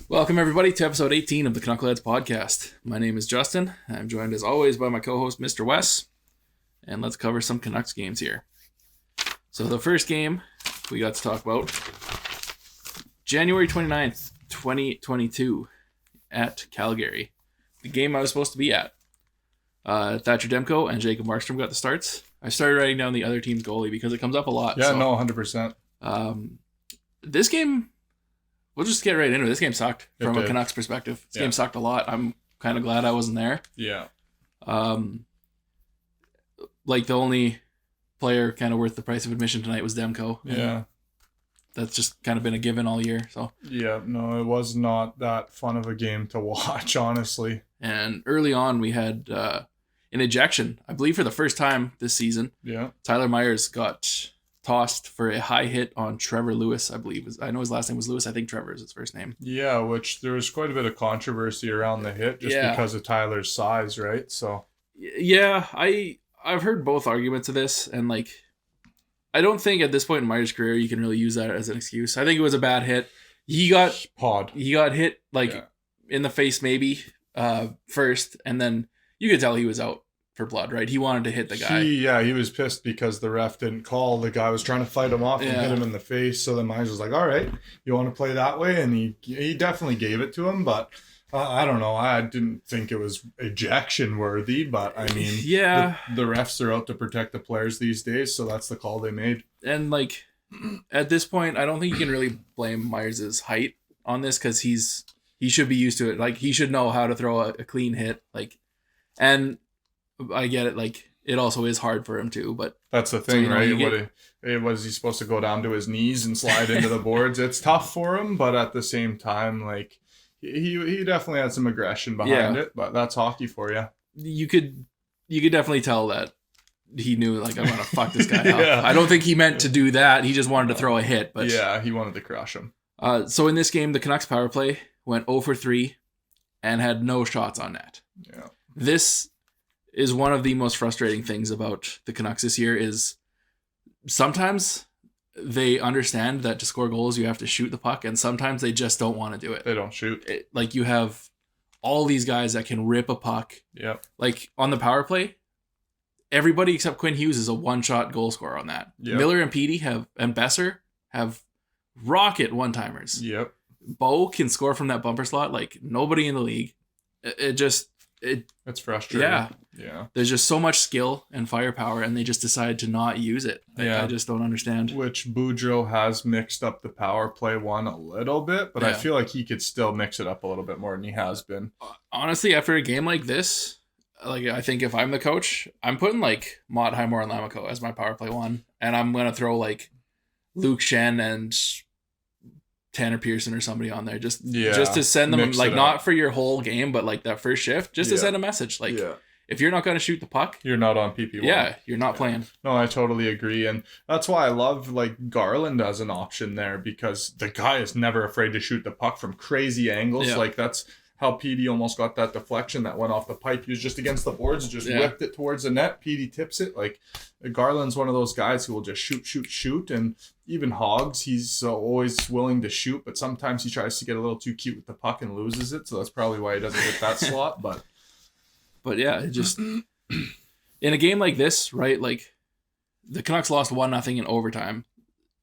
Welcome, everybody, to episode 18 of the Canuckleheads podcast. My name is Justin. I'm joined, as always, by my co-host, Mr. Wes. And let's cover some Canucks games here. So the first game we got to talk about, January 29th, 2022, at Calgary. The game I was supposed to be at. Thatcher Demko and Jacob Markstrom got the starts. I started writing down the other team's goalie because it comes up a lot. Yeah, no, 100%. This game... We'll just get right into it. This game sucked from a Canucks perspective. This game sucked a lot. I'm kind of glad I wasn't there. Yeah. Like, the only player kind of worth the price of admission tonight was Demko. Yeah. That's just kind of been a given all year. So. Yeah, no, it was not that fun of a game to watch, honestly. And early on, we had an ejection. I believe for the first time this season. Yeah. Tyler Myers got tossed for a high hit on Trevor Lewis, I believe. I know his last name was Lewis. I think Trevor is his first name. Yeah, which there was quite a bit of controversy around the hit just because of Tyler's size, right? So. Yeah, I've heard both arguments of this, and like, I don't think at this point in Myers' career you can really use that as an excuse. I think it was a bad hit. He got hit in the face maybe first, and then you could tell he was out for blood, right? He wanted to hit the guy. He was pissed because the ref didn't call. The guy was trying to fight him off and hit him in the face. So then Myers was like, all right, you want to play that way? And he definitely gave it to him, but I don't know. I didn't think it was ejection worthy, but I mean, the refs are out to protect the players these days. So that's the call they made. And like, at this point, I don't think you can really blame Myers' height on this because he should be used to it. Like, he should know how to throw a clean hit. Like, and I get it. Like, it also is hard for him too, but that's the thing, right? Was he supposed to go down to his knees and slide into the boards? It's tough for him, but at the same time, like, he definitely had some aggression behind it. But that's hockey for you. You could definitely tell that he knew, like, I'm gonna fuck this guy up. I don't think he meant to do that. He just wanted to throw a hit. But yeah, he wanted to crush him. So in this game, the Canucks power play went 0 for 3 and had no shots on net. Yeah, this is one of the most frustrating things about the Canucks this year is sometimes they understand that to score goals, you have to shoot the puck, and sometimes they just don't want to do it. They don't shoot. Like, you have all these guys that can rip a puck. Yep. Like, on the power play, everybody except Quinn Hughes is a one-shot goal scorer on that. Yep. Miller and Petey and Besser have rocket one-timers. Yep. Bo can score from that bumper slot like nobody in the league. It's frustrating. Yeah. There's just so much skill and firepower, and they just decide to not use it. I just don't understand. Which Boudreaux has mixed up the power play one a little bit, but I feel like he could still mix it up a little bit more than he has been. Honestly, after a game like this, like, I think if I'm the coach, I'm putting like Mott, Highmore, and Lamico as my power play one, and I'm gonna throw like Luke Shen and Tanner Pearson or somebody on there just to send them, like, not for your whole game, but like that first shift, just to send a message. Like, if you're not going to shoot the puck, you're not on PP1. Yeah, you're not playing. No, I totally agree. And that's why I love, like, Garland as an option there, because the guy is never afraid to shoot the puck from crazy angles. Like, that's how Petey almost got that deflection that went off the pipe. He was just against the boards, just whipped it towards the net. Petey tips it. Like, Garland's one of those guys who will just shoot. And even Hoggs, he's always willing to shoot, but sometimes he tries to get a little too cute with the puck and loses it. So that's probably why he doesn't get that slot. But yeah, it just in a game like this, right? Like, the Canucks lost 1-0 in overtime.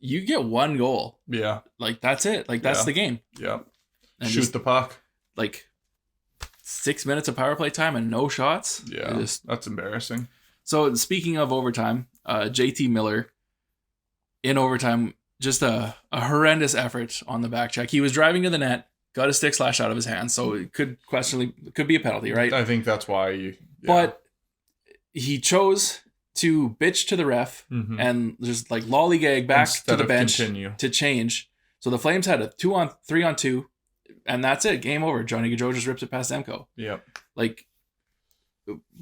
You get one goal. Yeah. Like, that's it. Like, that's the game. Yeah. And shoot the puck. Like, 6 minutes of power play time and no shots. Yeah. That's embarrassing. So, speaking of overtime, JT Miller in overtime, just a horrendous effort on the back check. He was driving to the net, got a stick slash out of his hand, so it could be a penalty, right? I think that's why But he chose to bitch to the ref and just, like, lollygag back to the bench to change. So the Flames had a 3-on-2, and that's it. Game over. Johnny Gaudreau just rips it past Demko. Yep. Like,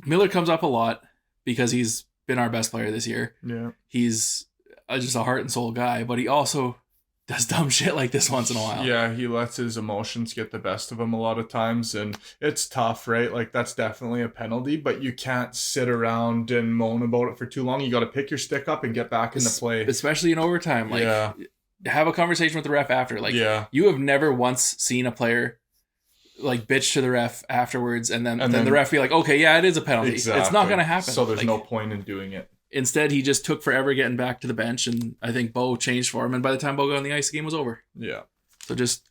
Miller comes up a lot because he's been our best player this year. Yeah. He's just a heart and soul guy, but he also does dumb shit like this once in a while. Yeah, he lets his emotions get the best of him a lot of times, and it's tough, right? Like, that's definitely a penalty, but you can't sit around and moan about it for too long. You got to pick your stick up and get back into play. Especially in overtime. Like, have a conversation with the ref after. Like, you have never once seen a player like bitch to the ref afterwards, and then the ref be like, okay, yeah, it is a penalty. Exactly. It's not going to happen. So there's no point in doing it. Instead, he just took forever getting back to the bench, and I think Bo changed for him. And by the time Bo got on the ice, the game was over. Yeah. So just,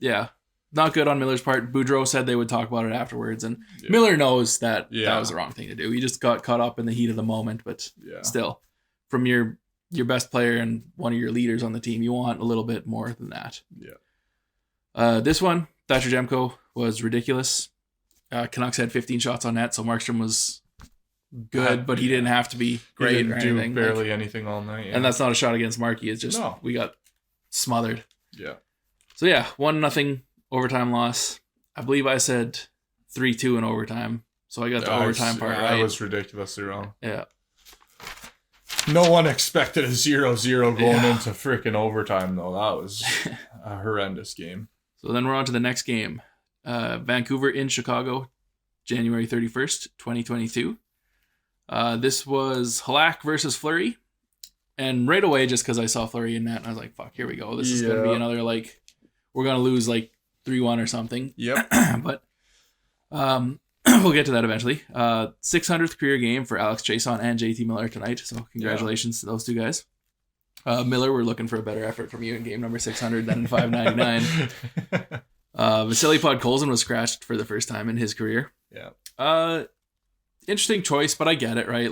not good on Miller's part. Boudreau said they would talk about it afterwards, and Miller knows that that was the wrong thing to do. He just got caught up in the heat of the moment, but still, from your best player and one of your leaders on the team, you want a little bit more than that. Yeah. This one, Thatcher Demko, was ridiculous. Canucks had 15 shots on net, so Markstrom was good, but he didn't have to be great or anything. Barely anything all night. And that's not a shot against Markey. It's just we got smothered. Yeah. So 1-0 overtime loss. I believe I said 3-2 in overtime. So I got the overtime part right. I was ridiculously wrong. Yeah. No one expected a 0-0 going into freaking overtime, though. That was a horrendous game. So then we're on to the next game. Vancouver in Chicago, January 31st, 2022. This was Halak versus Fleury. And right away, just because I saw Fleury in net, I was like, fuck, here we go. This is going to be another, we're going to lose 3-1 or something. Yep. But we'll get to that eventually. 600th career game for Alex Chiasson and JT Miller tonight. So congratulations to those two guys. Miller, we're looking for a better effort from you in game number 600 than in 599. Vasily Podkolzin was scratched for the first time in his career. Yeah. Interesting choice, but I get it, right?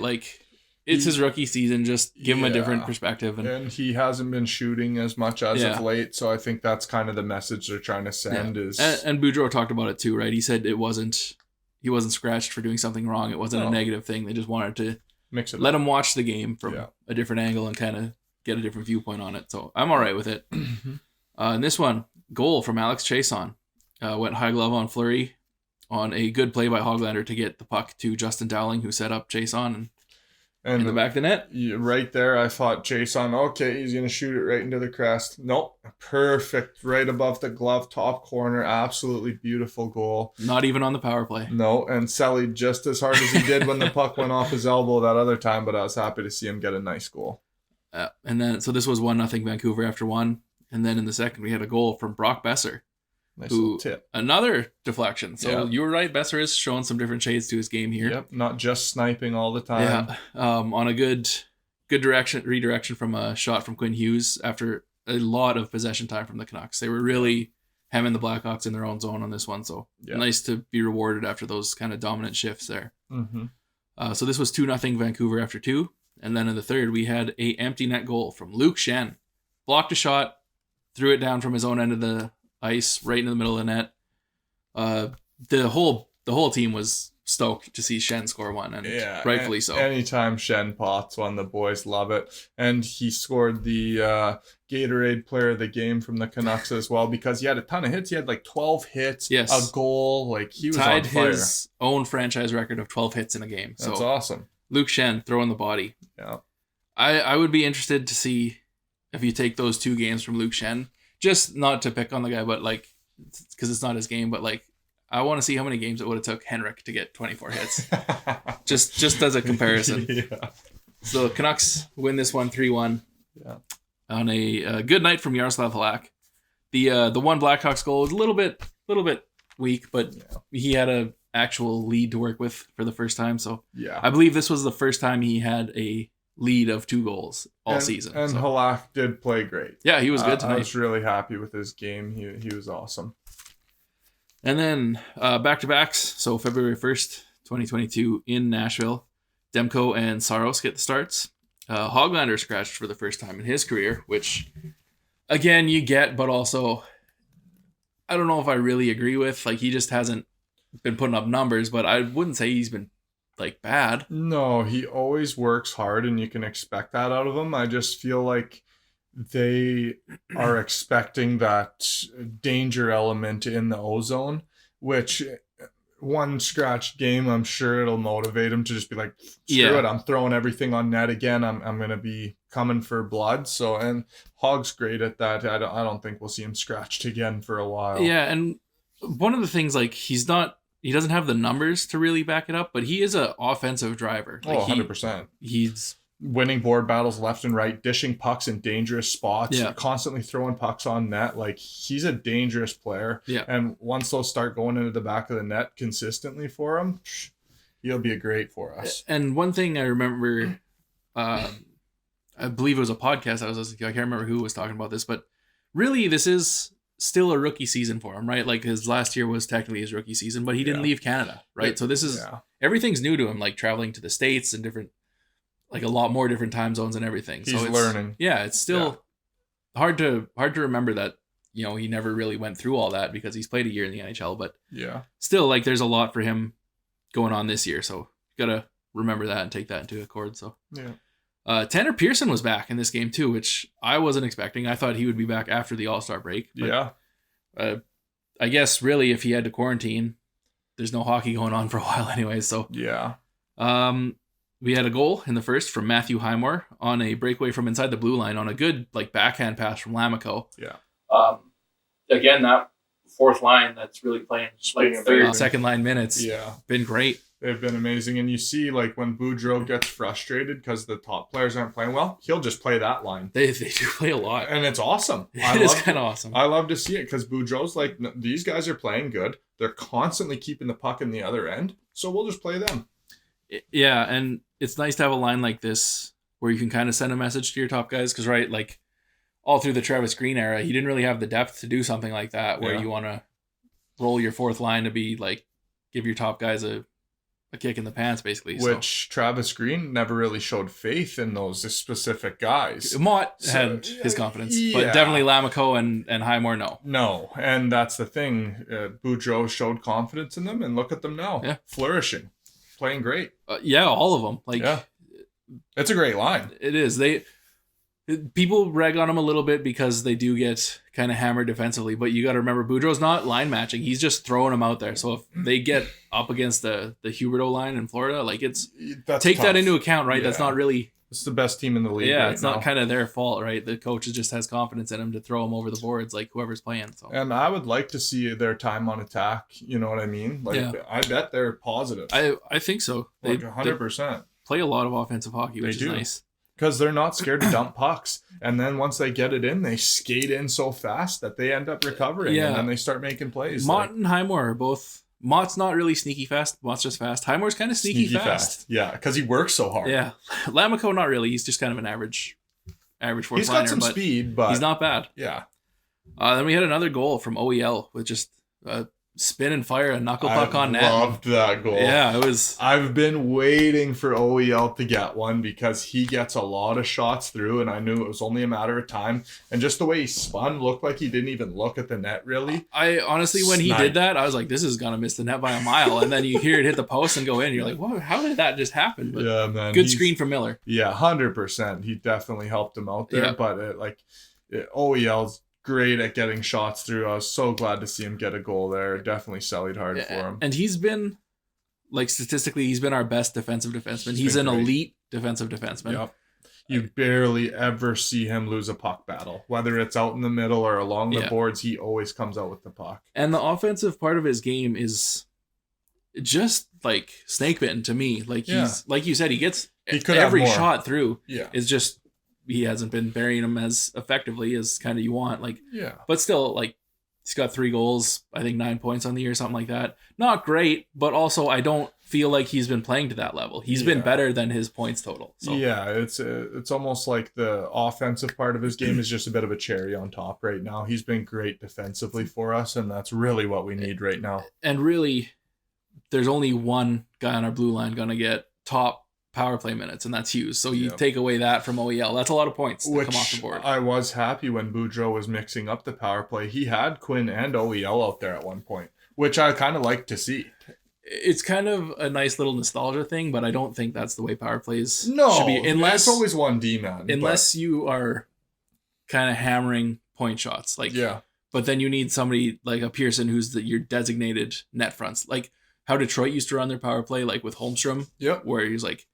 It's his rookie season. Just give him a different perspective. And he hasn't been shooting as much as of late, so I think that's kind of the message they're trying to send. Is and Boudreau talked about it too, right? He said he wasn't scratched for doing something wrong. It wasn't a negative thing. They just wanted to mix it let him watch the game from a different angle and kind of get a different viewpoint on it. So I'm all right with it. And this one, goal from Alex Chiasson. Went high glove on Fleury on a good play by Hoglander to get the puck to Justin Dowling, who set up Chiasson and in the back of the net. Right there, I thought Chiasson, okay, he's going to shoot it right into the crest. Nope. Perfect. Right above the glove, top corner. Absolutely beautiful goal. Not even on the power play. No, and Selly just as hard as he did when the puck went off his elbow that other time, but I was happy to see him get a nice goal. And then, so this was 1-0 Vancouver after one. And then in the second, we had a goal from Brock Besser. Nice little tip. Another deflection. So you were right. Besser is showing some different shades to his game here. Yep. Not just sniping all the time. Yeah. On a good redirection from a shot from Quinn Hughes after a lot of possession time from the Canucks. They were really hemming the Blackhawks in their own zone on this one. So nice to be rewarded after those kind of dominant shifts there. Mm-hmm. So this was 2-0 Vancouver after two. And then in the third, we had a empty net goal from Luke Shen. Blocked a shot, threw it down from his own end of the ice, right in the middle of the net. The whole team was stoked to see Shen score one, and rightfully so. Anytime Shen pots one, the boys love it. And he scored the Gatorade Player of the Game from the Canucks as well, because he had a ton of hits. He had 12 hits, a goal. He was tied on fire. His own franchise record of 12 hits in a game. That's awesome. Luke Shen throwing the body. Yeah, I would be interested to see if you take those two games from Luke Shen. Just not to pick on the guy, but because it's not his game, but I want to see how many games it would have took Henrik to get 24 hits. just as a comparison. So Canucks win this one 3-1. Yeah. On a good night from Yaroslav Halak. The one Blackhawks goal was a little bit weak, but he had a actual lead to work with for the first time. So I believe this was the first time he had a lead of 2 goals all season. And Halak did play great. Yeah, he was good tonight. I was really happy with his game. He was awesome. And then back-to-backs. So February 1st, 2022 in Nashville. Demko and Saros get the starts. Hoglander scratched for the first time in his career, which, again, you get, but also I don't know if I really agree with. He just hasn't been putting up numbers, but I wouldn't say he's been bad. No, he always works hard, and you can expect that out of him. I just feel like they are expecting that danger element in the ozone, which one scratched game, I'm sure it'll motivate him to just be like, screw it, I'm throwing everything on net again. I'm going to be coming for blood. So, and Hog's great at that. I don't think we'll see him scratched again for a while. Yeah, and one of the things, he doesn't have the numbers to really back it up, but he is an offensive driver. 100%. He's winning board battles left and right, dishing pucks in dangerous spots, Yeah. constantly throwing pucks on net. Like, he's a dangerous player. Yeah. And once those start going into the back of the net consistently for him, he'll be great for us. And one thing I remember, I believe it was a podcast I was listening to. I can't remember who was talking about this, but really this is still a rookie season for him, right? Like, his last year was technically his rookie season, but he didn't leave Canada, right? So this is, everything's new to him, like traveling to the States and different, like a lot more different time zones and everything. He's so learning. Yeah, it's still hard to remember that, you know, he never really went through all that because he's played a year in the NHL, but still, like, there's a lot for him going on this year. So you gotta remember that and take that into accord. So Tanner Pearson was back in this game too, which I wasn't expecting. I thought he would be back after the All-Star break. But, I guess really if he had to quarantine, there's no hockey going on for a while anyway. So we had a goal in the first from Matthew Highmore on a breakaway from inside the blue line on a good like backhand pass from Lamico. Again, that fourth line that's really playing like third, second line minutes. Been great. They've been amazing. And you see, like, when Boudreau gets frustrated because the top players aren't playing well, he'll just play that line. They do play a lot. And it's awesome. It is kind of awesome. I love to see it because Boudreau's like, these guys are playing good. They're constantly keeping the puck in the other end. So we'll just play them. Yeah, and it's nice to have a line like this where you can kind of send a message to your top guys. Because, right, like, all through the Travis Green era, he didn't really have the depth to do something like that where you want to roll your fourth line to be, like, give your top guys a kick in the pants, basically. Which Travis Green never really showed faith in those specific guys. Mott had his confidence, but definitely Lamico and Highmore, no. No, and that's the thing. Boudreau showed confidence in them, and look at them now. Flourishing. Playing great. All of them. Like, it's a great line. It is. People rag on him a little bit because they do get kind of hammered defensively, but you got to remember Boudreau's not line matching. He's just throwing them out there. So if they get up against the Huberdeau line in Florida, like that's take tough. That into account, right? That's not really. It's the best team in the league. Yeah, it's not kind of their fault, right? The coach just has confidence in him to throw them over the boards, like whoever's playing. So. And I would like to see their time on attack. You know what I mean? Like, I bet they're positive. I think so. Like 100%. Play a lot of offensive hockey, which is nice. Because they're not scared to dump pucks. And then once they get it in, they skate in so fast that they end up recovering. And then they start making plays. Mott and Highmore are both... Mott's not really sneaky fast. Mott's just fast. Highmore's kind of sneaky fast. Yeah, because he works so hard. Yeah. Lamico, not really. He's just kind of an average fourth liner. He's got some speed, but... he's not bad. Yeah. Then we had another goal from OEL with just... spin and fire a knuckle puck on net. I loved that goal. Yeah, it was... I've been waiting for OEL to get one because he gets a lot of shots through, and I knew it was only a matter of time. And just the way he spun looked like he didn't even look at the net, really. I honestly, when he did that, I was like, this is going to miss the net by a mile. And then you hear it hit the post and go in, and you're like, whoa, how did that just happen? But yeah, man. Good screen from Miller. Yeah, 100%. He definitely helped him out there. Yeah. But OEL's great at getting shots through. I was so glad to see him get a goal there. Definitely sellied hard for him. And he's been, like, statistically, he's been our best defensive defenseman. He's an elite defensive defenseman. Yep. You barely ever see him lose a puck battle. Whether it's out in the middle or along the boards, he always comes out with the puck. And the offensive part of his game is just, like, snake bitten to me. Like, he's, like you said, he gets every shot through. Yeah. It's just... he hasn't been burying them as effectively as kind of you want. But still, like, he's got 3 goals, I think 9 points on the year, something like that. Not great, but also I don't feel like he's been playing to that level. He's been better than his points total. So. Yeah, it's almost like the offensive part of his game is just a bit of a cherry on top right now. He's been great defensively for us, and that's really what we need right now. And really, there's only one guy on our blue line going to get top power play minutes, and that's Hughes. So you take away that from OEL. That's a lot of points that come off the board. I was happy when Boudreau was mixing up the power play. He had Quinn and OEL out there at one point, which I kind of like to see. It's kind of a nice little nostalgia thing, but I don't think that's the way power plays should be. Unless it's always 1D, man. Unless you are kind of hammering point shots. But then you need somebody like a Pearson who's your designated net fronts. Like how Detroit used to run their power play, like with Holmstrom. Yep. Where he's like,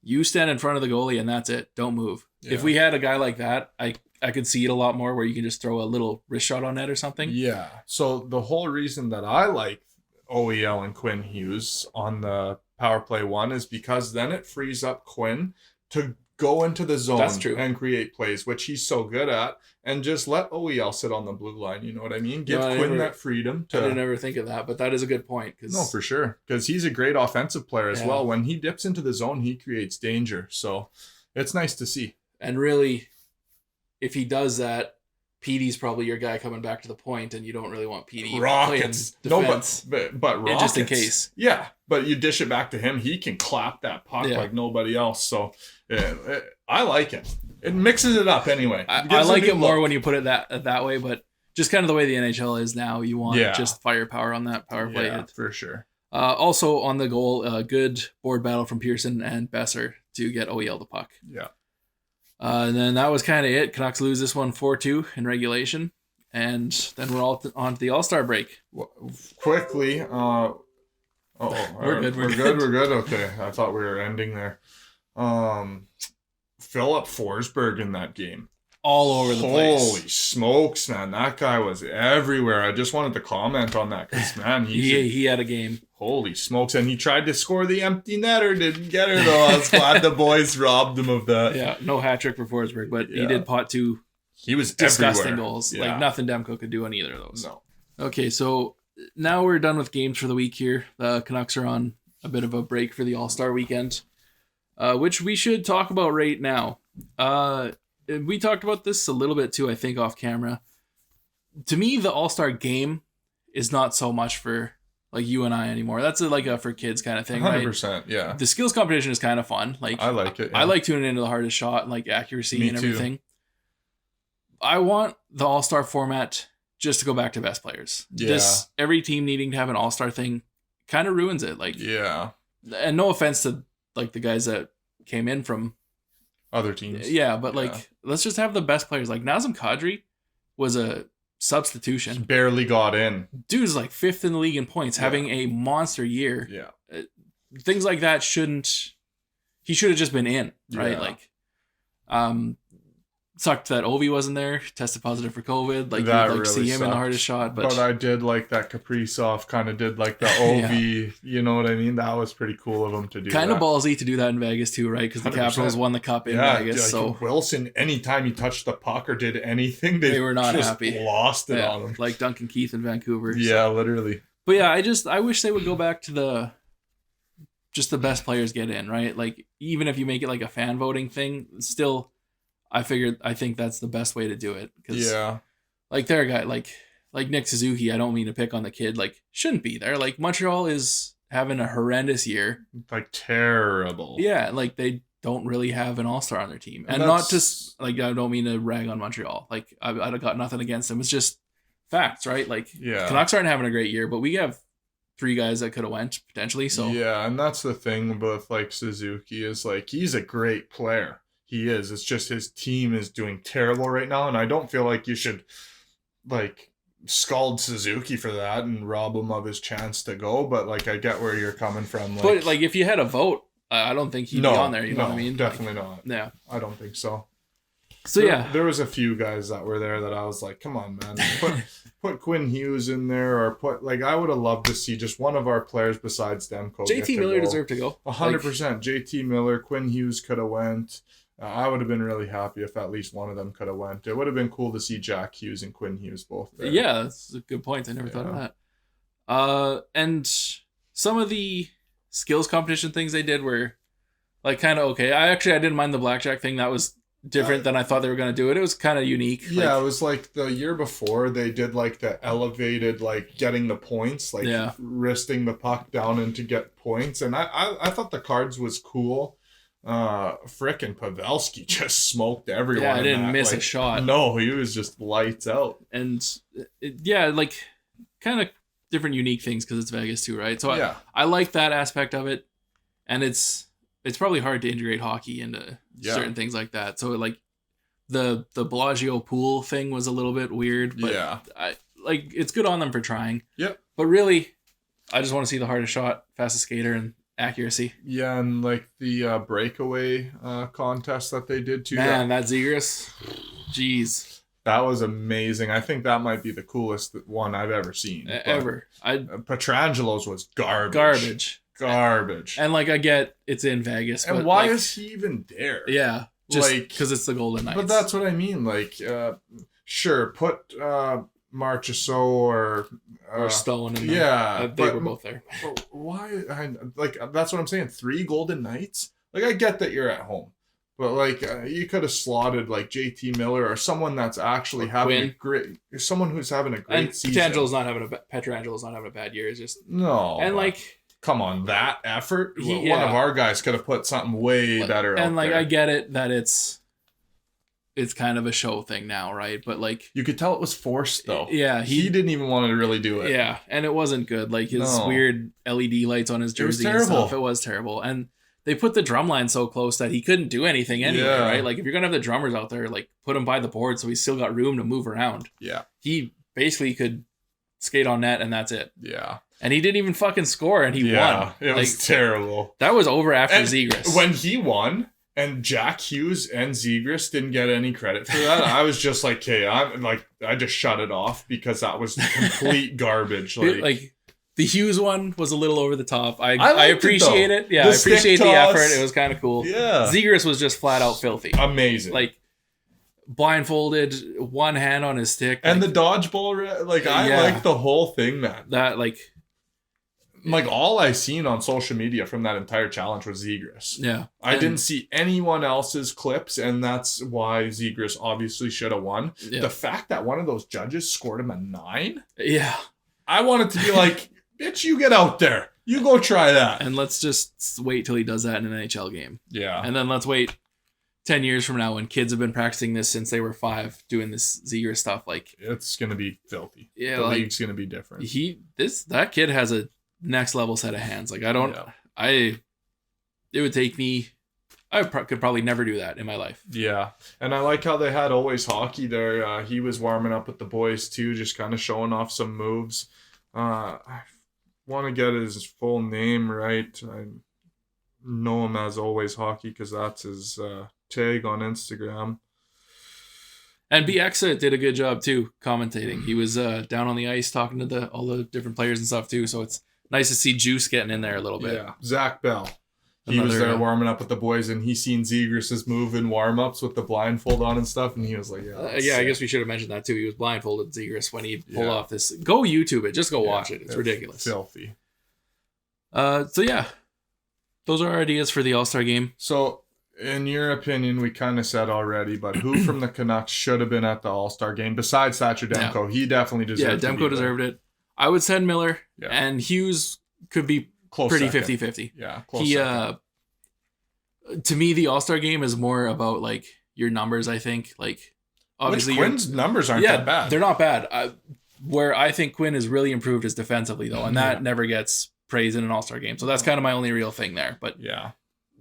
you stand in front of the goalie and that's it. Don't move. Yeah. If we had a guy like that, I could see it a lot more where you can just throw a little wrist shot on net or something. Yeah. So the whole reason that I like OEL and Quinn Hughes on the power play one is because then it frees up Quinn to go into the zone That's true. and create plays, which he's so good at, and just let OEL sit on the blue line. You know what I mean? Give Quinn that freedom. I didn't ever think of that, but that is a good point. No, for sure. Because he's a great offensive player as well. When he dips into the zone, he creates danger. So it's nice to see. And really, if he does that, Petey's probably your guy coming back to the point, and you don't really want Petey Rockets. playing defense. No, but Rockets. Just in case. Yeah, but you dish it back to him. He can clap that puck like nobody else. So I like it. It mixes it up anyway. I like it more when you put it that way, but just kind of the way the NHL is now, you want just firepower on that power play. Yeah, for sure. Also on the goal, a good board battle from Pearson and Besser to get OEL the puck. Yeah. And then that was kind of it. Canucks lose this one 4-2 in regulation. And then we're all on to the All-Star break. Quickly. We're good. We're good. Okay. I thought we were ending there. Philip Forsberg in that game. All over the place. Holy smokes, man. That guy was everywhere. I just wanted to comment on that because, man, he had a game. Holy smokes. And he tried to score the empty netter. Didn't get it, though. I was glad the boys robbed him of that. Yeah, no hat trick for Forsberg, but he did pot 2 He was disgusting everywhere. Goals. Yeah. Like, nothing Demko could do on either of those. No. Okay, so now we're done with games for the week here. The Canucks are on a bit of a break for the All-Star weekend, which we should talk about right now. We talked about this a little bit too, I think, off camera. To me, the All-Star game is not so much for like you and I anymore. That's like a for kids kind of thing, 100%, right? yeah. The skills competition is kind of fun. Like I like it. Yeah. I like tuning into the hardest shot and like accuracy Me and too. everything. I want the All-Star format just to go back to best players. Yeah. Every team needing to have an All-Star thing kind of ruins it. Like, yeah. And no offense to like the guys that came in from other teams. Yeah, but like, let's just have the best players. Like Nazem Kadri was a substitution. He barely got in. Dude's like 5th in the league in points, having a monster year. Yeah. Things like that he should have just been in, right? Yeah. Like, sucked that Ovi wasn't there, tested positive for COVID. Like, that you'd like really see him sucked. in the hardest shot. But I did like that Kaprizov kind of did like the Ovi, you know what I mean? That was pretty cool of him to do. Kind of ballsy to do that in Vegas too, right? Because the 100%. Capitals won the cup in Vegas. Like so Wilson, anytime he touched the puck or did anything, they were not just happy. Lost it on him. Like Duncan Keith in Vancouver. Yeah, literally. But yeah, I wish they would go back to just the best players get in, right? Like, even if you make it like a fan voting thing, still, I think that's the best way to do it. Yeah. Like, they're a guy, like Nick Suzuki, I don't mean to pick on the kid, like, shouldn't be there. Like, Montreal is having a horrendous year. Like, terrible. Yeah, like, they don't really have an all-star on their team. And not just, like, I don't mean to rag on Montreal. Like, I've got nothing against them. It's just facts, right? Like, Canucks aren't having a great year, but we have 3 guys that could have went potentially. So yeah, and that's the thing with like Suzuki is like he's a great player. He is. It's just his team is doing terrible right now, and I don't feel like you should like scald Suzuki for that and rob him of his chance to go. But like I get where you're coming from. Like, but like if you had a vote, I don't think he'd be on there. You know what I mean? Definitely not. Yeah, I don't think so. So there was a few guys that were there that I was like, come on, man, put Quinn Hughes in there, or I would have loved to see just one of our players besides Demko. JT Miller deserved to go. 100%. JT Miller, Quinn Hughes could have went. I would have been really happy if at least one of them could have went. It would have been cool to see Jack Hughes and Quinn Hughes both there. Yeah, that's a good point. I never thought of that. And some of the skills competition things they did were like kind of okay. I didn't mind the blackjack thing. That was different than I thought they were going to do it. It was kind of unique. Yeah, it was like the year before they did like the elevated, like getting the points, like wristing the puck down in to get points. And I thought the cards was cool. Frickin' Pavelski just smoked everyone. Yeah, I didn't miss a shot. No, he was just lights out. And like kind of different unique things because it's Vegas too, right? So I like that aspect of it. And it's probably hard to integrate hockey into certain things like that. So like the Bellagio pool thing was a little bit weird, but it's good on them for trying. Yep. But really, I just want to see the hardest shot, fastest skater, and accuracy. Yeah, and like the breakaway contest that they did too. Man, that Zegras, jeez. That was amazing. I think that might be the coolest one I've ever seen. Ever. Petrangelo's was garbage. Garbage. And like I get it's in Vegas. And but why is he even there? Yeah. Just because it's the Golden Knights. But that's what I mean. Like, sure, put Marchessault or Stone in there. Yeah. They were both there. Why? That's what I'm saying. 3 Golden Knights? Like, I get that you're at home. But, like, you could have slotted, like, JT Miller or someone that's actually having someone who's having a great season. Petrangelo's not having a bad year. It's just... No. And, like... Come on, that effort? One of our guys could have put something way better out there. And, like, I get it that it's kind of a show thing now, right? But, like... You could tell it was forced, though. Yeah. He didn't even want to really do it. Yeah, and it wasn't good. Like, his weird LED lights on his jersey and stuff. It was terrible. And they put the drum line so close that he couldn't do anything anyway, right? Like, if you're going to have the drummers out there, like, put him by the board so he's still got room to move around. Yeah. He basically could skate on net, and that's it. Yeah. And he didn't even fucking score, and he won. It was terrible. That was over after Zegras. When he won, and Jack Hughes and Zegras didn't get any credit for that, I was just like, okay, I just shut it off because that was complete garbage. Like the Hughes one was a little over the top. I appreciate it. Yeah, I appreciate the effort. It was kind of cool. Yeah. Zegras was just flat out filthy. Amazing. Like, blindfolded, one hand on his stick. And the dodgeball, I like the whole thing, man. That, like all I seen on social media from that entire challenge was Zegras. Yeah. I didn't see anyone else's clips, and that's why Zegras obviously should have won. Yeah. The fact that one of those judges scored him a 9? Yeah. I wanted to be like, bitch, you get out there. You go try that. And let's just wait till he does that in an NHL game. Yeah. And then let's wait 10 years from now when kids have been practicing this since they were 5 doing this Zegras stuff. Like, it's going to be filthy. Yeah. The league's going to be different. That kid has a next level set of hands. Like, it would take me, could probably never do that in my life. Yeah. And I like how they had Always Hockey there. He was warming up with the boys too, just kind of showing off some moves. I want to get his full name right. I know him as Always Hockey because that's his tag on Instagram. And BX did a good job too, commentating. He was down on the ice talking to all the different players and stuff too, so it's nice to see Juice getting in there a little bit. Yeah, Zach Bell. He was there warming up with the boys, and he seen Zegras' move in warm-ups with the blindfold on and stuff, and he was like, I guess we should have mentioned that too. He was blindfolded, Zegras, when he pulled off this. Go YouTube it. Just go watch it. It's ridiculous. Filthy. So yeah, those are our ideas for the All-Star game. So, in your opinion, we kind of said already, but who from the Canucks should have been at the All-Star game besides Thatcher Demko? Yeah. He definitely deserved it. Yeah, Demko deserved it. I would send Miller, and Hughes could be close pretty second. 50-50. Yeah, close second. To me, the All-Star game is more about, like, your numbers, I think. Like, obviously, Quinn's numbers aren't that bad. They're not bad. Where I think Quinn has really improved is defensively, though, and that never gets praise in an All-Star game. So that's kind of my only real thing there. But yeah,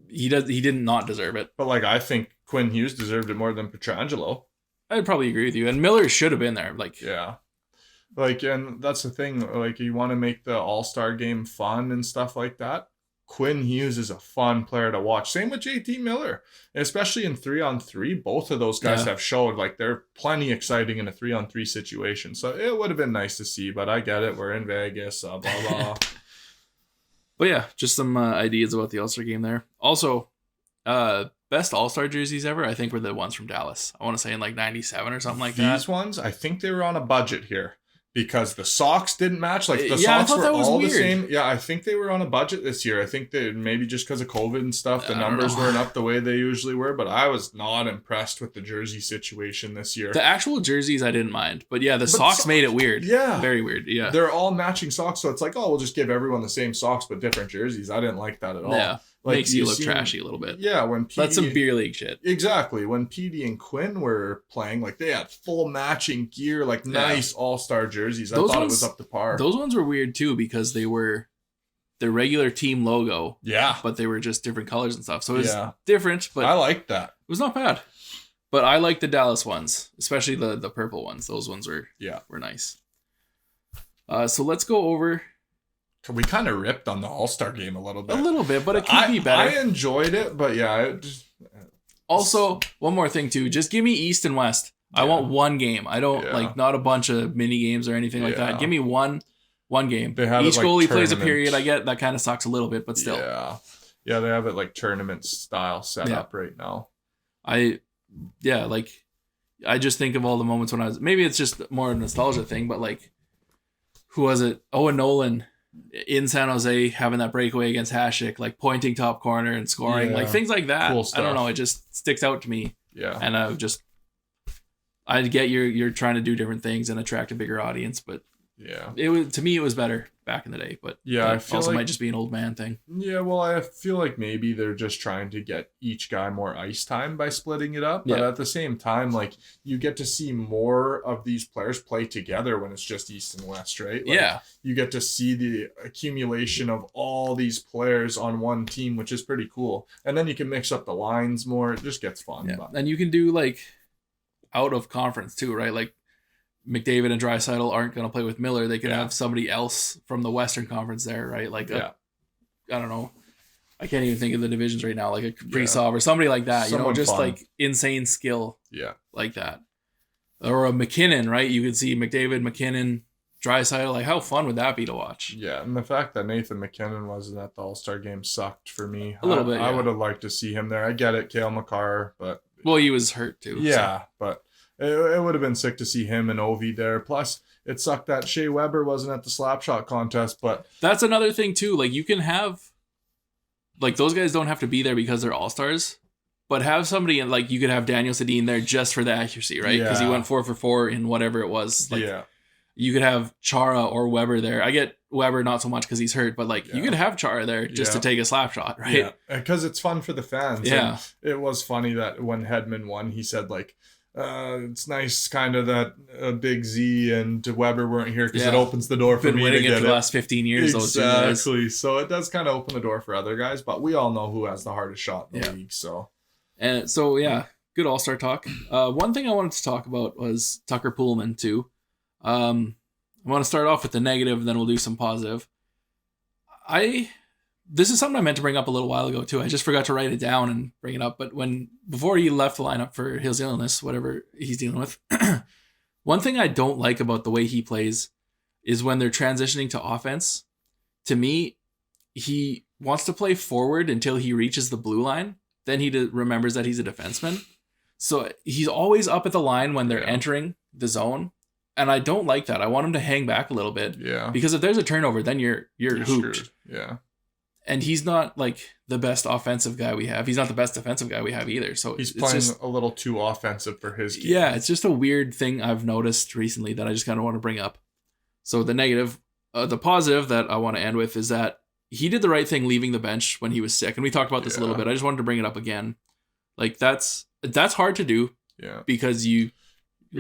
he did not deserve it. But, like, I think Quinn Hughes deserved it more than Pietrangelo. I'd probably agree with you. And Miller should have been there. Like, yeah. Like, and that's the thing. Like, you want to make the All-Star game fun and stuff like that. Quinn Hughes is a fun player to watch. Same with JT Miller, especially in 3-on-3. Both of those guys have showed like they're plenty exciting in a 3-on-3 situation. So it would have been nice to see, but I get it. We're in Vegas, blah, blah. But yeah, just some ideas about the All-Star game there. Also, best All-Star jerseys ever, I think, were the ones from Dallas. I want to say in like 97 or something like that. These ones, I think they were on a budget here. Because the socks didn't match. Like, the socks were all the same. Yeah, I think they were on a budget this year. I think they maybe just because of COVID and stuff, the numbers weren't up the way they usually were. But I was not impressed with the jersey situation this year. The actual jerseys I didn't mind. But yeah, the socks made it weird. Yeah. Very weird. Yeah. They're all matching socks. So it's like, oh, we'll just give everyone the same socks but different jerseys. I didn't like that at all. Yeah. Like, makes you look trashy a little bit. Yeah, when that's some beer league shit. Exactly. When Petey and Quinn were playing, like, they had full matching gear, like nice all-star jerseys. I thought it was up to par. Those ones were weird too because they were their regular team logo. Yeah. But they were just different colors and stuff. So it was different, but I liked that. It was not bad. But I like the Dallas ones, especially the purple ones. Those ones were nice. So let's go over. We kind of ripped on the All-Star game a little bit. But it could be better. I enjoyed it, but also, one more thing too. Just give me East and West. I want one game. I don't like not a bunch of mini games or anything like that. Give me one game. Each goalie plays a period. I get that kind of sucks a little bit, but still. Yeah, they have it like tournament style set up right now. I just think of all the moments when maybe it's just more a nostalgia thing, but like, who was it? Owen Nolan in San Jose having that breakaway against Hasek, like pointing top corner and scoring, like things like that. Cool stuff. I don't know. It just sticks out to me. Yeah. And I get you're trying to do different things and attract a bigger audience, but to me it was better back in the day. But I feel also like, might just be an old man thing. Yeah, well, I feel like maybe they're just trying to get each guy more ice time by splitting it up. But at the same time, like, you get to see more of these players play together when it's just East and West, right? Like, you get to see the accumulation of all these players on one team, which is pretty cool. And then you can mix up the lines more. It just gets fun. Yeah. And you can do like out of conference too, right? Like, McDavid and Draisaitl aren't going to play with Miller. They could have somebody else from the Western Conference there, right? Like, I don't know. I can't even think of the divisions right now. Like a Kaprizov or somebody like that. Someone just fun. Like insane skill. Yeah. Like that. Or a McKinnon, right? You could see McDavid, McKinnon, Draisaitl. Like, how fun would that be to watch? Yeah, and the fact that Nathan McKinnon wasn't at the All-Star game sucked for me. A little bit, I would have liked to see him there. I get it, Cale Makar, but... Well, he was hurt too. Yeah, but... It would have been sick to see him and Ovi there. Plus, it sucked that Shea Weber wasn't at the Slapshot contest, but... That's another thing, too. Like, you can have... Like, those guys don't have to be there because they're all-stars, but have somebody... Like, you could have Daniel Sedin there just for the accuracy, right? Because he went 4 for 4 in whatever it was. Like, you could have Chara or Weber there. I get Weber not so much because he's hurt, but, like, you could have Chara there just to take a slap shot, right? Yeah, because it's fun for the fans. Yeah. And it was funny that when Hedman won, he said, like... it's nice kind of that Big Z and Weber weren't here because it opens the door for me to get it for the last 15 years. Exactly. So it does kind of open the door for other guys, but we all know who has the hardest shot in the league. So, good All-Star talk. One thing I wanted to talk about was Tucker Poolman too. I want to start off with the negative, and then we'll do some positive. This is something I meant to bring up a little while ago too. I just forgot to write it down and bring it up. But before he left the lineup for his illness, whatever he's dealing with, one thing I don't like about the way he plays is when they're transitioning to offense. To me, he wants to play forward until he reaches the blue line. Then he remembers that he's a defenseman. So he's always up at the line when they're entering the zone. And I don't like that. I want him to hang back a little bit. Yeah. Because if there's a turnover, then you're hooped. Screwed. Yeah. And he's not like the best offensive guy we have. He's not the best defensive guy we have either. So he's playing a little too offensive for his game. Yeah, it's just a weird thing I've noticed recently that I just kind of want to bring up. So the negative, the positive that I want to end with is that he did the right thing leaving the bench when he was sick. And we talked about this a little bit. I just wanted to bring it up again. Like that's hard to do. Yeah. Because you're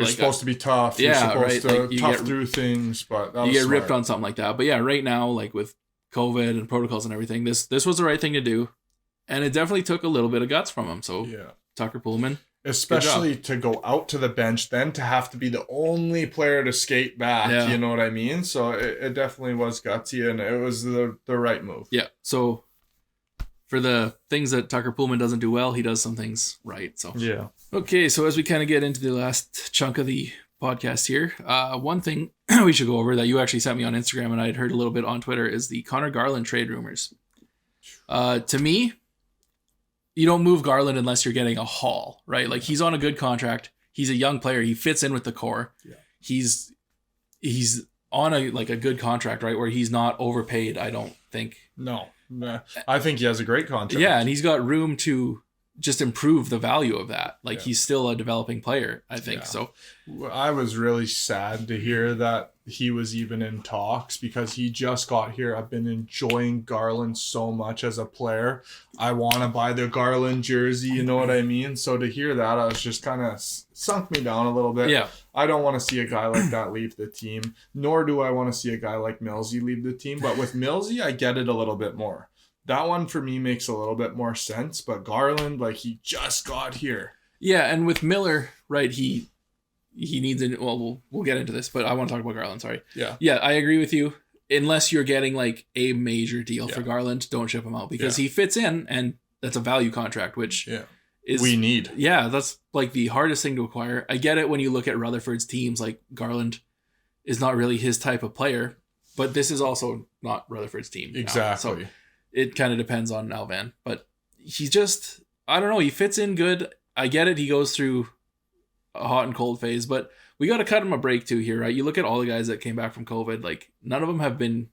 supposed to be tough. You're supposed to tough through things, but you get ripped on something like that. But yeah, right now, like with COVID and protocols and everything, this was the right thing to do, and it definitely took a little bit of guts from him. So Tucker Poolman, especially to go out to the bench, then to have to be the only player to skate back, you know what I mean? So it definitely was gutsy, and it was the right move. Yeah. So for the things that Tucker Poolman doesn't do well, he does some things right. So okay. So as we kind of get into the last chunk of the podcast here, one thing we should go over that you actually sent me on Instagram and I had heard a little bit on Twitter is the Connor Garland trade rumors. To me, you don't move Garland unless you're getting a haul, right? Like he's on a good contract. He's a young player. He fits in with the core. Yeah. He's on a good contract, right? Where he's not overpaid, I don't think. No. I think he has a great contract. Yeah, and he's got room to just improve the value of that. Like he's still a developing player, I think. So I was really sad to hear that he was even in talks because he just got here. I've been enjoying Garland so much as a player. I want to buy the Garland jersey, you know what I mean? So to hear that, I was just kind of sunk me down a little bit. Yeah. I don't want to see a guy like that leave the team, nor do I want to see a guy like Millsy leave the team. But with Millsy, I get it a little bit more. That one for me makes a little bit more sense, but Garland, like he just got here. Yeah, and with Miller, right, he needs we'll get into this, but I want to talk about Garland, sorry. Yeah, I agree with you. Unless you're getting like a major deal for Garland, don't ship him out because he fits in and that's a value contract, which is we need. Yeah, that's like the hardest thing to acquire. I get it when you look at Rutherford's teams, like Garland is not really his type of player, but this is also not Rutherford's team. Exactly. So it kind of depends on Alvan, but he's just, I don't know, he fits in good I get it. He goes through a hot and cold phase, but we got to cut him a break too here, right? You look at all the guys that came back from COVID, like none of them have been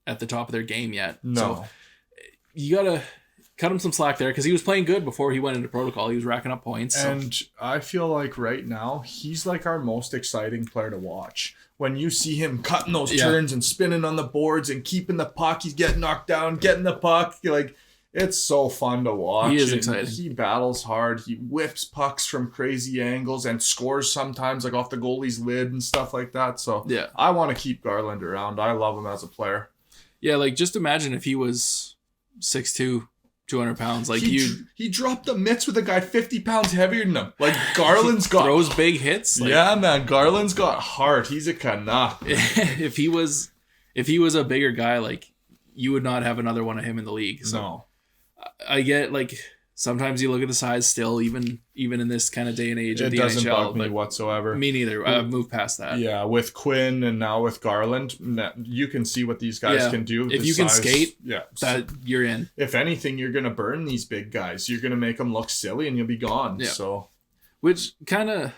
at the top of their game yet. No. So you got to cut him some slack there because he was playing good before he went into protocol. He was racking up points. And I feel like right now, he's like our most exciting player to watch. When you see him cutting those turns and spinning on the boards and keeping the puck, he's getting knocked down, getting the puck. Like, it's so fun to watch. He is exciting. He battles hard. He whips pucks from crazy angles and scores sometimes like off the goalie's lid and stuff like that. So yeah, I want to keep Garland around. I love him as a player. Yeah, like just imagine if he was 6'2", 200 pounds. Like he dropped the mitts with a guy 50 pounds heavier than him. Like Garland's got throws big hits. Like, yeah, man. Garland's got heart. He's a Canuck. if he was a bigger guy, like you would not have another one of him in the league. So no. I get like sometimes you look at the size still, even in this kind of day and age of the NHL. It doesn't bug me whatsoever. Me neither. I've moved past that. Yeah, with Quinn and now with Garland, you can see what these guys can do. If you can skate, yeah, that you're in. If anything, you're going to burn these big guys. You're going to make them look silly and you'll be gone. Yeah. So, which kind of,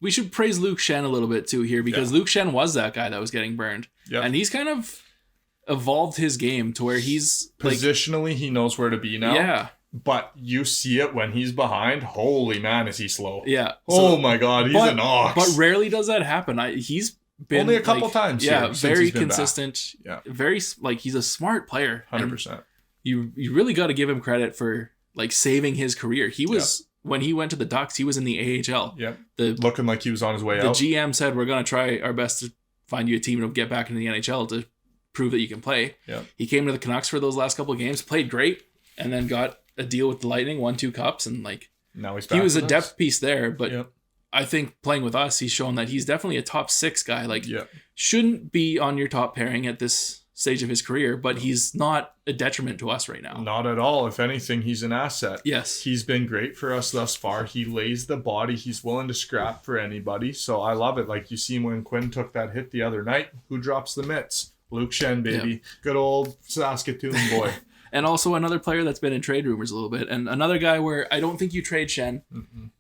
we should praise Luke Shen a little bit too here because Luke Shen was that guy that was getting burned. Yep. And he's kind of evolved his game to where he's positionally he knows where to be now. Yeah. But you see it when he's behind. Holy man, is he slow? Yeah. Oh my God, he's an ox. But rarely does that happen. He's been only a couple times. Yeah, very consistent. Back. Yeah, very like he's a smart player. 100%. You really got to give him credit for like saving his career. He was when he went to the Ducks, he was in the AHL. Yeah, looking like he was on his way out. The GM said we're gonna try our best to find you a team to get back into the NHL to prove that you can play. Yeah, he came to the Canucks for those last couple of games, played great, and then got a deal with the Lightning, won 2 cups, and like now he's back. He was a depth piece there, but I think playing with us, he's shown that he's definitely a top 6 guy. Like shouldn't be on your top pairing at this stage of his career, but he's not a detriment to us right now. Not at all. If anything, he's an asset. Yes. He's been great for us thus far. He lays the body. He's willing to scrap for anybody. So I love it. Like you seen when Quinn took that hit the other night, who drops the mitts? Luke Shen, baby. Yep. Good old Saskatoon boy. And also another player that's been in trade rumors a little bit. And another guy where I don't think you trade Shen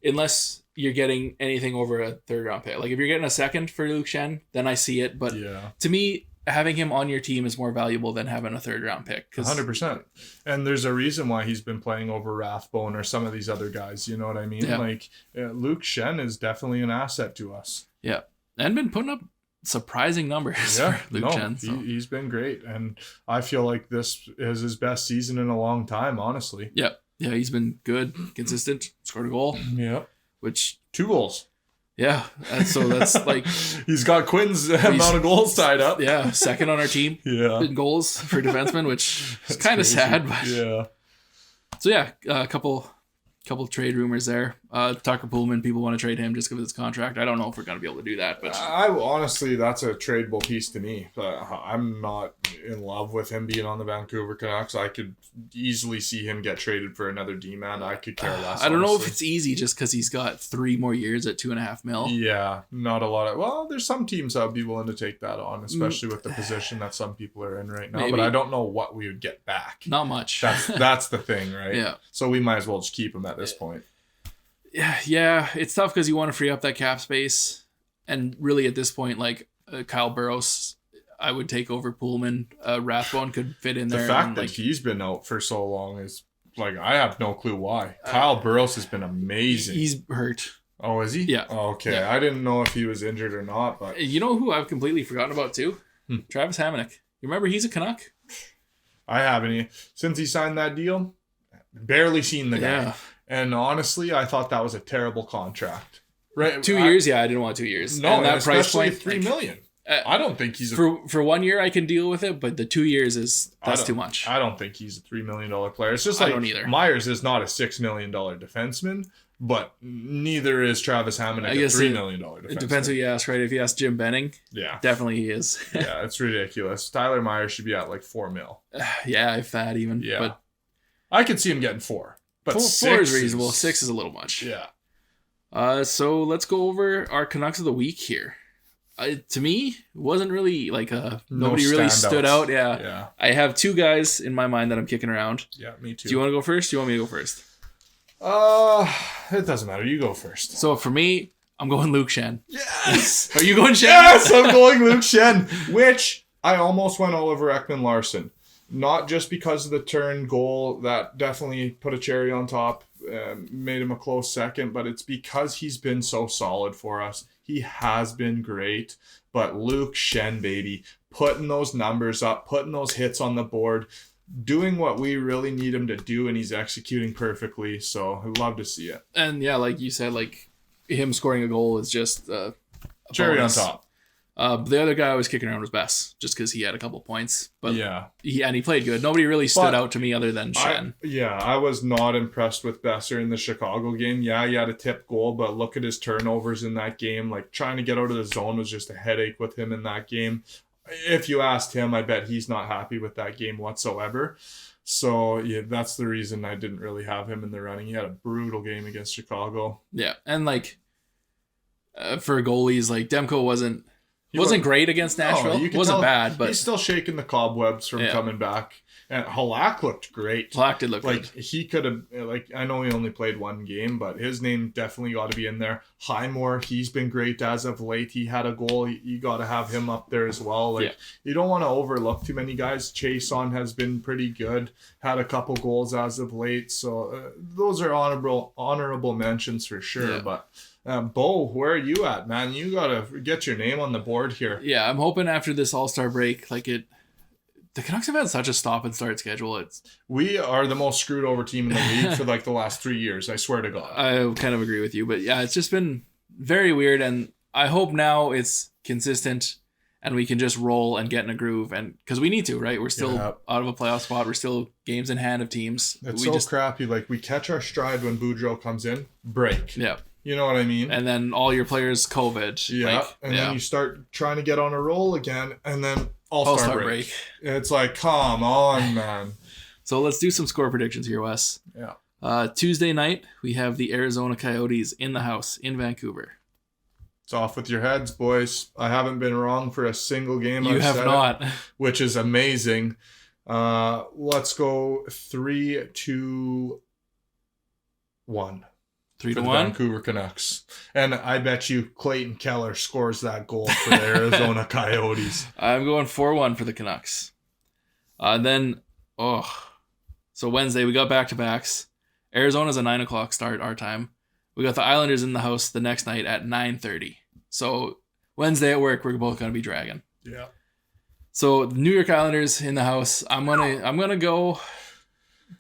unless you're getting anything over a 3rd round pick. Like if you're getting a 2nd for Luke Shen, then I see it. But to me, having him on your team is more valuable than having a 3rd round pick. 100%. And there's a reason why he's been playing over Rathbone or some of these other guys. You know what I mean? Yeah. Like Luke Shen is definitely an asset to us. Yeah. And been putting up surprising numbers for Luke Shen. So. He's been great. And I feel like this is his best season in a long time, honestly. Yeah. Yeah, he's been good, consistent, scored a goal. Yeah. Which 2 goals. Yeah. So that's like he's got Quinn's amount of goals tied up. Yeah. 2nd on our team. In goals for defensemen, which is kind of sad. But so yeah, a couple trade rumors there. Tucker Poolman, people want to trade him just because of his contract. I don't know if we're going to be able to do that. But I honestly, that's a tradable piece to me. I'm not in love with him being on the Vancouver Canucks. I could easily see him get traded for another D-man. I could care less. I don't know if it's easy just because he's got 3 more years at $2.5 million. Yeah, not a lot of. Well, there's some teams that would be willing to take that on, especially with the position that some people are in right now. Maybe. But I don't know what we would get back. Not much. That's the thing, right? Yeah. So we might as well just keep him at this point. Yeah, it's tough because you want to free up that cap space, and really at this point, like Kyle Burrows, I would take over Poolman. Rathbone could fit in there. The fact that he's been out for so long is like I have no clue why. Kyle Burrows has been amazing. He's hurt. Oh, is he? Yeah. Oh, okay, yeah. I didn't know if he was injured or not. But you know who I've completely forgotten about too? Travis Hamonic. You remember he's a Canuck? I haven't. Since he signed that deal, barely seen the guy. Yeah. And honestly, I thought that was a terrible contract. Right? 2 years? Yeah, I didn't want 2 years. No, and that price point, $3 million. I don't think he's for 1 year I can deal with it, but the 2 years that's too much. I don't think he's a $3 million player. It's just like I don't either. Myers is not a $6 million defenseman, but neither is Travis Hamonic a $3 million defenseman. It depends who you ask, right? If you ask Jim Benning, definitely he is. Yeah, it's ridiculous. Tyler Myers should be at like $4 million. Yeah, if that even. Yeah, but I could see him getting 4. But 4 is reasonable. 6 is a little much. Yeah. So let's go over our Canucks of the week here. To me, it wasn't really like nobody really stood out. Yeah. I have 2 guys in my mind that I'm kicking around. Yeah, me too. Do you want to go first? Do you want me to go first? It doesn't matter. You go first. So for me, I'm going Luke Shen. Yes! Are you going Shen? Yes, I'm going Luke Shen, which I almost went Oliver Ekman-Larsson. Not just because of the turn goal that definitely put a cherry on top, made him a close second, but it's because he's been so solid for us. He has been great, but Luke Shen, baby, putting those numbers up, putting those hits on the board, doing what we really need him to do, and he's executing perfectly. So I'd love to see it. And yeah, like you said, like him scoring a goal is just a cherry bonus. on top. The other guy I was kicking around was Bess, just because he had a couple points. But yeah, he played good. Nobody really stood out to me other than Shen. I was not impressed with Besser in the Chicago game. Yeah, he had a tip goal, but look at his turnovers in that game. Like, trying to get out of the zone was just a headache with him in that game. If you asked him, I bet he's not happy with that game whatsoever. So, yeah, that's the reason I didn't really have him in the running. He had a brutal game against Chicago. Yeah, and like for goalies, like Demko wasn't great against Nashville. No, wasn't bad, but he's still shaking the cobwebs from coming back. And Halak looked great. Halak did look like good. He could have, like, I know he only played one game, but his name definitely got to be in there. Highmore, he's been great as of late. He had a goal. You got to have him up there as well. Like, you don't want to overlook too many guys. Chason has been pretty good. Had a couple goals as of late. So those are honorable mentions for sure. Yeah. But Bo, where are you at, man? You got to get your name on the board here. Yeah, I'm hoping after this All-Star break, the Canucks have had such a stop and start schedule. We are the most screwed over team in the league for like the last 3 years. I swear to God. I kind of agree with you, but yeah, it's just been very weird, and I hope now it's consistent and we can just roll and get in a groove, and because we need to, right? We're still out of a playoff spot. We're still games in hand of teams. It's crappy. Like, we catch our stride when Boudreaux comes in, break. Yeah. You know what I mean? And then all your players COVID. Yeah. Then you start trying to get on a roll again, and then All-Star break. It's like, come on, man. So let's do some score predictions here, Wes. Yeah. Tuesday night, we have the Arizona Coyotes in the house in Vancouver. It's off with your heads, boys. I haven't been wrong for a single game. You have not. Which is amazing. Let's go 3-1. 3-1? Vancouver Canucks. And I bet you Clayton Keller scores that goal for the Arizona Coyotes. I'm going 4-1 for the Canucks. So Wednesday, we got back-to-backs. Arizona's a 9 o'clock start, our time. We got the Islanders in the house the next night at 9:30. So Wednesday at work, we're both going to be dragging. Yeah. So the New York Islanders in the house. I'm gonna go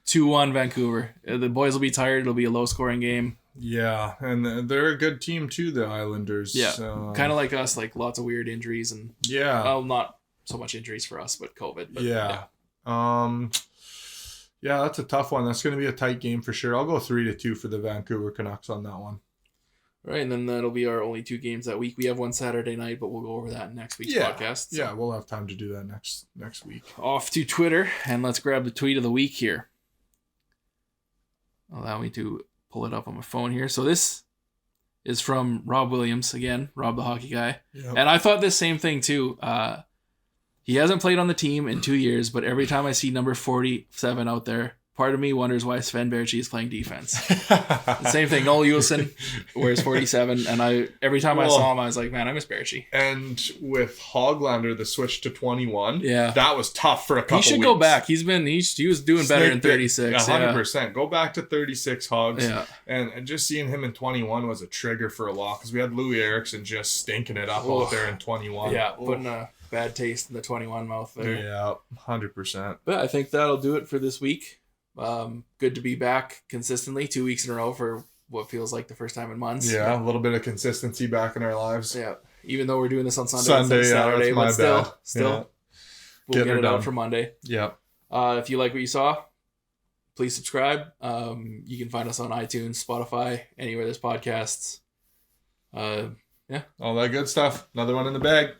2-1 Vancouver. The boys will be tired. It'll be a low-scoring game. Yeah, and they're a good team too, the Islanders. Yeah, kind of like us, like lots of weird injuries and well, not so much injuries for us, but COVID. But yeah. Yeah, that's a tough one. That's going to be a tight game for sure. I'll go 3-2 for the Vancouver Canucks on that one. Right, and then that'll be our only 2 games that week. We have one Saturday night, but we'll go over that in next week's podcast. Yeah, we'll have time to do that next week. Off to Twitter, and let's grab the tweet of the week here. Allow me to pull it up on my phone here. So this is from Rob Williams, again, Rob the hockey guy. Yep. And I thought this same thing too. He hasn't played on the team in 2 years, but every time I see number 47 out there, part of me wonders why Sven Baertschi is playing defense. The same thing. Noel Juleson wears 47, and every time I saw him, I was like, man, I miss Baertschi. And with Hoglander, the switch to 21, yeah, that was tough for a couple weeks. He should go back. He was doing better in 36. 100%. Go back to 36, Hogs. Yeah. And just seeing him in 21 was a trigger for a lot, because we had Louis Eriksson just stinking it up out there in 21. Yeah, putting a bad taste in the 21 mouth there. Yeah, 100%. But I think that'll do it for this week. Good to be back consistently 2 weeks in a row for what feels like the first time in months. Yeah, a little bit of consistency back in our lives. Yeah, even though we're doing this on Sunday Saturday, but still, we'll get it out for Monday. Yeah. If you like what you saw, please subscribe. You can find us on iTunes, Spotify, anywhere there's podcasts. Yeah, all that good stuff. Another one in the bag.